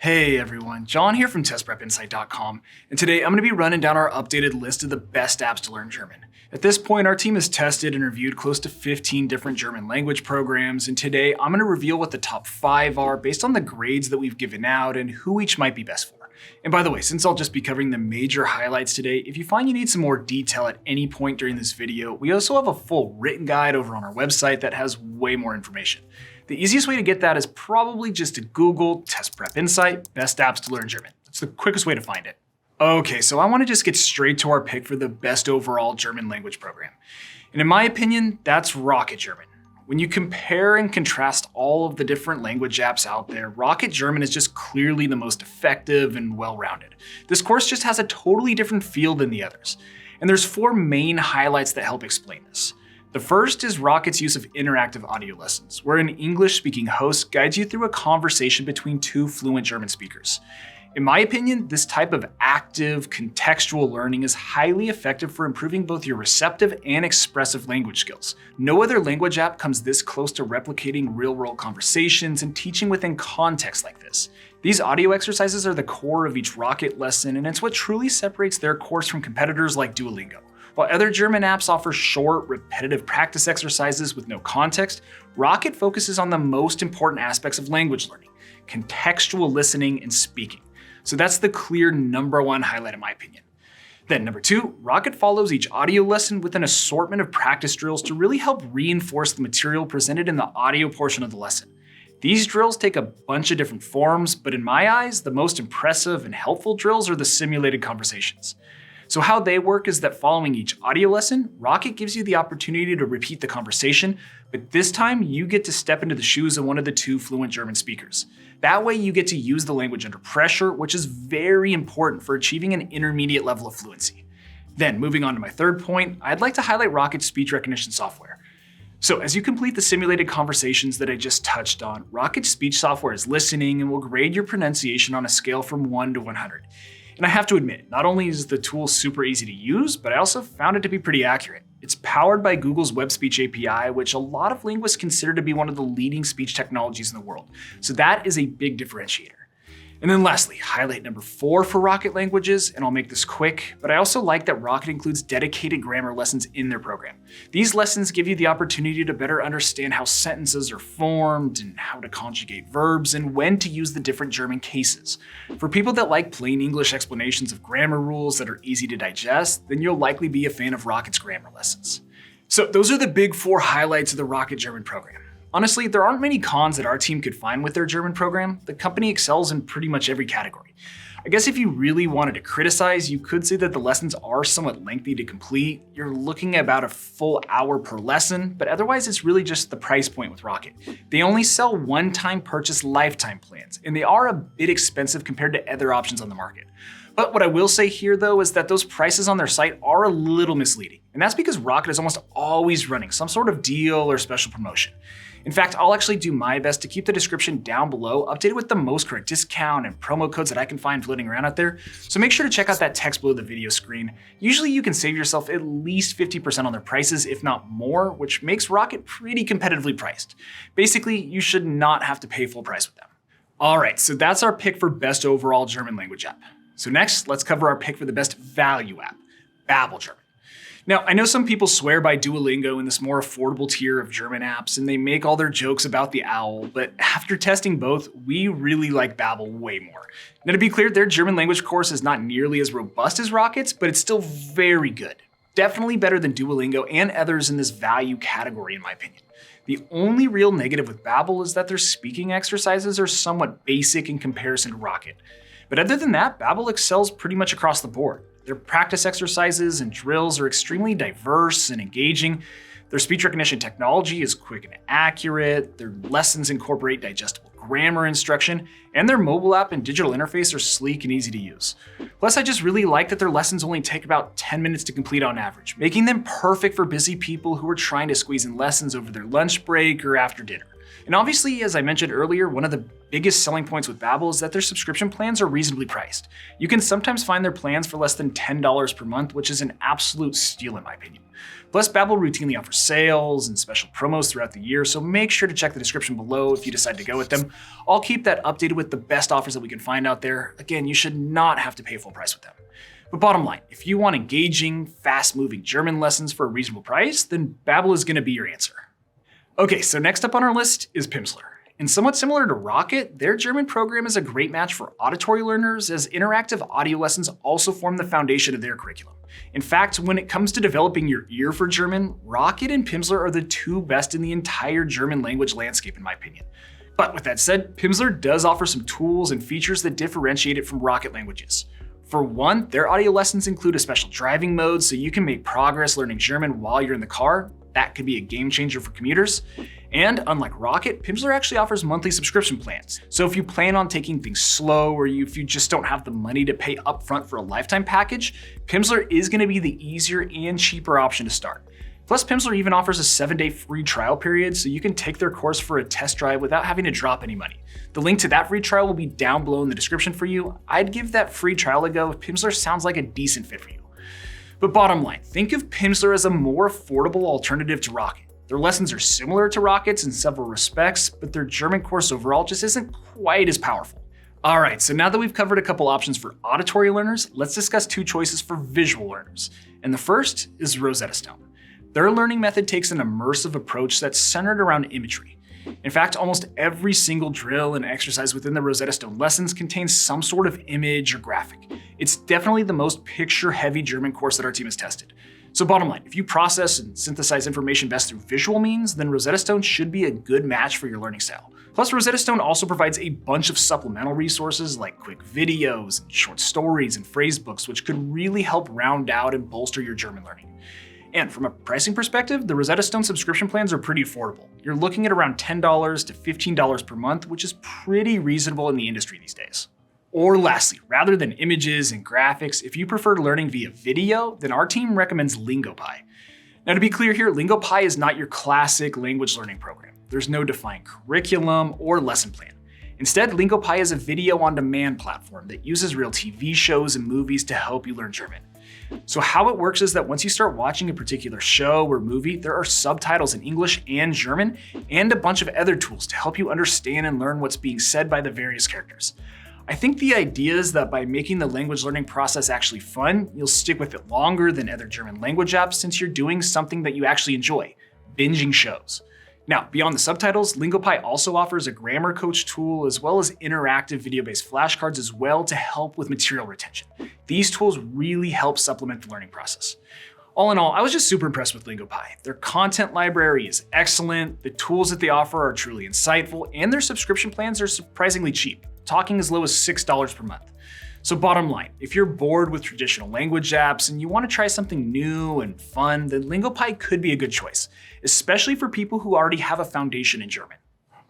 Hey everyone, John here from testprepinsight.com, and today I'm going to be running down our updated list of the best apps to learn German. At this point, our team has tested and reviewed close to 15 different German language programs, and today I'm going to reveal what the top 5 are based on the grades that we've given out and who each might be best for. And by the way, since I'll just be covering the major highlights today, if you find you need some more detail at any point during this video, we also have a full written guide over on our website that has way more information. The easiest way to get that is probably just to Google Test Prep Insight, best apps to learn German. It's the quickest way to find it. Okay, so I want to just get straight to our pick for the best overall German language program. And in my opinion, that's Rocket German. When you compare and contrast all of the different language apps out there, Rocket German is just clearly the most effective and well-rounded. This course just has a totally different feel than the others. And there's 4 main highlights that help explain this. The first is Rocket's use of interactive audio lessons, where an English-speaking host guides you through a conversation between 2 fluent German speakers. In my opinion, this type of active, contextual learning is highly effective for improving both your receptive and expressive language skills. No other language app comes this close to replicating real-world conversations and teaching within context like this. These audio exercises are the core of each Rocket lesson, and it's what truly separates their course from competitors like Duolingo. While other German apps offer short, repetitive practice exercises with no context, Rocket focuses on the most important aspects of language learning: contextual listening and speaking. So that's the clear #1 highlight in my opinion. Then #2, Rocket follows each audio lesson with an assortment of practice drills to really help reinforce the material presented in the audio portion of the lesson. These drills take a bunch of different forms, but in my eyes, the most impressive and helpful drills are the simulated conversations. So how they work is that following each audio lesson, Rocket gives you the opportunity to repeat the conversation, but this time you get to step into the shoes of one of the 2 fluent German speakers. That way you get to use the language under pressure, which is very important for achieving an intermediate level of fluency. Then moving on to my third point, I'd like to highlight Rocket's speech recognition software. So as you complete the simulated conversations that I just touched on, Rocket's speech software is listening and will grade your pronunciation on a scale from 1 to 100. And I have to admit, not only is the tool super easy to use, but I also found it to be pretty accurate. It's powered by Google's Web Speech API, which a lot of linguists consider to be one of the leading speech technologies in the world. So that is a big differentiator. And then lastly, highlight #4 for Rocket languages, and I'll make this quick, but I also like that Rocket includes dedicated grammar lessons in their program. These lessons give you the opportunity to better understand how sentences are formed and how to conjugate verbs and when to use the different German cases. For people that like plain English explanations of grammar rules that are easy to digest, then you'll likely be a fan of Rocket's grammar lessons. So those are the big 4 highlights of the Rocket German program. Honestly, there aren't many cons that our team could find with their German program. The company excels in pretty much every category. I guess if you really wanted to criticize, you could say that the lessons are somewhat lengthy to complete. You're looking at about a full hour per lesson, but otherwise it's really just the price point with Rocket. They only sell one-time purchase lifetime plans, and they are a bit expensive compared to other options on the market. But what I will say here though is that those prices on their site are a little misleading, and that's because Rocket is almost always running some sort of deal or special promotion. In fact, I'll actually do my best to keep the description down below updated with the most correct discount and promo codes that I can find floating around out there, so make sure to check out that text below the video screen. Usually you can save yourself at least 50% on their prices, if not more, which makes Rocket pretty competitively priced. Basically, you should not have to pay full price with them. Alright, so that's our pick for best overall German language app. So next, let's cover our pick for the best value app, Babbel German. Now, I know some people swear by Duolingo in this more affordable tier of German apps, and they make all their jokes about the owl, but after testing both, we really like Babbel way more. Now to be clear, their German language course is not nearly as robust as Rocket's, but it's still very good. Definitely better than Duolingo and others in this value category in my opinion. The only real negative with Babbel is that their speaking exercises are somewhat basic in comparison to Rocket. But other than that, Babbel excels pretty much across the board. Their practice exercises and drills are extremely diverse and engaging. Their speech recognition technology is quick and accurate. Their lessons incorporate digestible grammar instruction, and their mobile app and digital interface are sleek and easy to use. Plus, I just really like that their lessons only take about 10 minutes to complete on average, making them perfect for busy people who are trying to squeeze in lessons over their lunch break or after dinner. And obviously, as I mentioned earlier, one of the biggest selling points with Babbel is that their subscription plans are reasonably priced. You can sometimes find their plans for less than $10 per month, which is an absolute steal in my opinion. Plus, Babbel routinely offers sales and special promos throughout the year, so make sure to check the description below if you decide to go with them. I'll keep that updated with the best offers that we can find out there. Again, you should not have to pay full price with them. But bottom line, if you want engaging, fast-moving German lessons for a reasonable price, then Babbel is going to be your answer. Okay, so next up on our list is Pimsleur. And somewhat similar to Rocket, their German program is a great match for auditory learners, as interactive audio lessons also form the foundation of their curriculum. In fact, when it comes to developing your ear for German, Rocket and Pimsleur are the two best in the entire German language landscape in my opinion. But with that said, Pimsleur does offer some tools and features that differentiate it from Rocket languages. For one, their audio lessons include a special driving mode so you can make progress learning German while you're in the car. That could be a game changer for commuters. And unlike Rocket, Pimsleur actually offers monthly subscription plans. So if you plan on taking things slow or if you just don't have the money to pay upfront for a lifetime package, Pimsleur is going to be the easier and cheaper option to start. Plus, Pimsleur even offers a 7-day free trial period so you can take their course for a test drive without having to drop any money. The link to that free trial will be down below in the description for you. I'd give that free trial a go if Pimsleur sounds like a decent fit for you. But bottom line, think of Pimsleur as a more affordable alternative to Rocket. Their lessons are similar to Rocket's in several respects, but their German course overall just isn't quite as powerful. Alright, so now that we've covered a couple options for auditory learners, let's discuss two choices for visual learners. And the first is Rosetta Stone. Their learning method takes an immersive approach that's centered around imagery. In fact, almost every single drill and exercise within the Rosetta Stone lessons contains some sort of image or graphic. It's definitely the most picture-heavy German course that our team has tested. So bottom line, if you process and synthesize information best through visual means, then Rosetta Stone should be a good match for your learning style. Plus, Rosetta Stone also provides a bunch of supplemental resources like quick videos and short stories and phrase books, which could really help round out and bolster your German learning. And from a pricing perspective, the Rosetta Stone subscription plans are pretty affordable. You're looking at around $10 to $15 per month, which is pretty reasonable in the industry these days. Or lastly, rather than images and graphics, if you prefer learning via video, then our team recommends LingoPie. Now to be clear here, LingoPie is not your classic language learning program. There's no defined curriculum or lesson plan. Instead, LingoPie is a video on demand platform that uses real TV shows and movies to help you learn German. So how it works is that once you start watching a particular show or movie, there are subtitles in English and German, and a bunch of other tools to help you understand and learn what's being said by the various characters. I think the idea is that by making the language learning process actually fun, you'll stick with it longer than other German language apps since you're doing something that you actually enjoy, binging shows. Now, beyond the subtitles, LingoPie also offers a grammar coach tool as well as interactive video-based flashcards as well to help with material retention. These tools really help supplement the learning process. All in all, I was just super impressed with LingoPie. Their content library is excellent, the tools that they offer are truly insightful, and their subscription plans are surprisingly cheap, talking as low as $6 per month. So bottom line, if you're bored with traditional language apps and you want to try something new and fun, then LingoPie could be a good choice, especially for people who already have a foundation in German.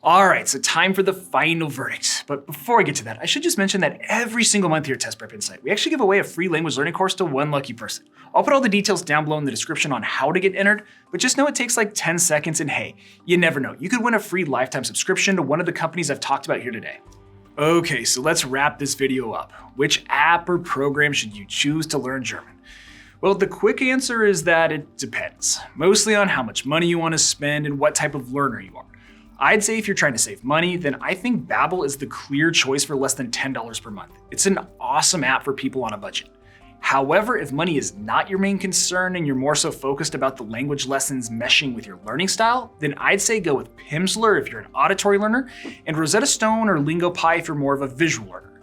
Alright, so time for the final verdict. But before I get to that, I should just mention that every single month here at Test Prep Insight, we actually give away a free language learning course to one lucky person. I'll put all the details down below in the description on how to get entered, but just know it takes like 10 seconds and hey, you never know, you could win a free lifetime subscription to one of the companies I've talked about here today. Okay, so let's wrap this video up. Which app or program should you choose to learn German? Well, the quick answer is that it depends, mostly on how much money you want to spend and what type of learner you are. I'd say if you're trying to save money, then I think Babbel is the clear choice for less than $10 per month. It's an awesome app for people on a budget. However, if money is not your main concern and you're more so focused about the language lessons meshing with your learning style, then I'd say go with Pimsleur if you're an auditory learner, and Rosetta Stone or LingoPie if you're more of a visual learner.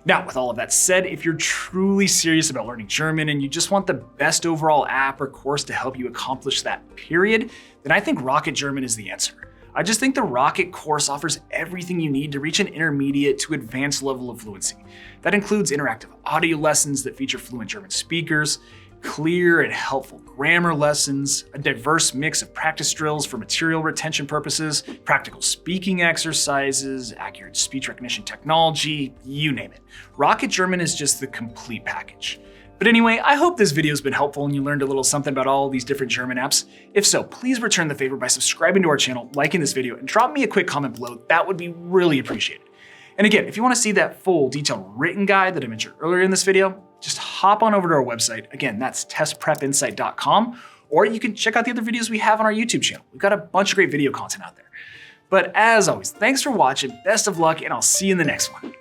Now, with all of that said, if you're truly serious about learning German and you just want the best overall app or course to help you accomplish that period, then I think Rocket German is the answer. I just think the Rocket course offers everything you need to reach an intermediate to advanced level of fluency. That includes interactive audio lessons that feature fluent German speakers, clear and helpful grammar lessons, a diverse mix of practice drills for material retention purposes, practical speaking exercises, accurate speech recognition technology, you name it. Rocket German is just the complete package. But anyway, I hope this video has been helpful and you learned a little something about all these different German apps. If so, please return the favor by subscribing to our channel, liking this video, and drop me a quick comment below. That would be really appreciated. And again, if you want to see that full detailed written guide that I mentioned earlier in this video, just hop on over to our website. Again, that's testprepinsight.com, or you can check out the other videos we have on our YouTube channel. We've got a bunch of great video content out there. But as always, thanks for watching, best of luck, and I'll see you in the next one.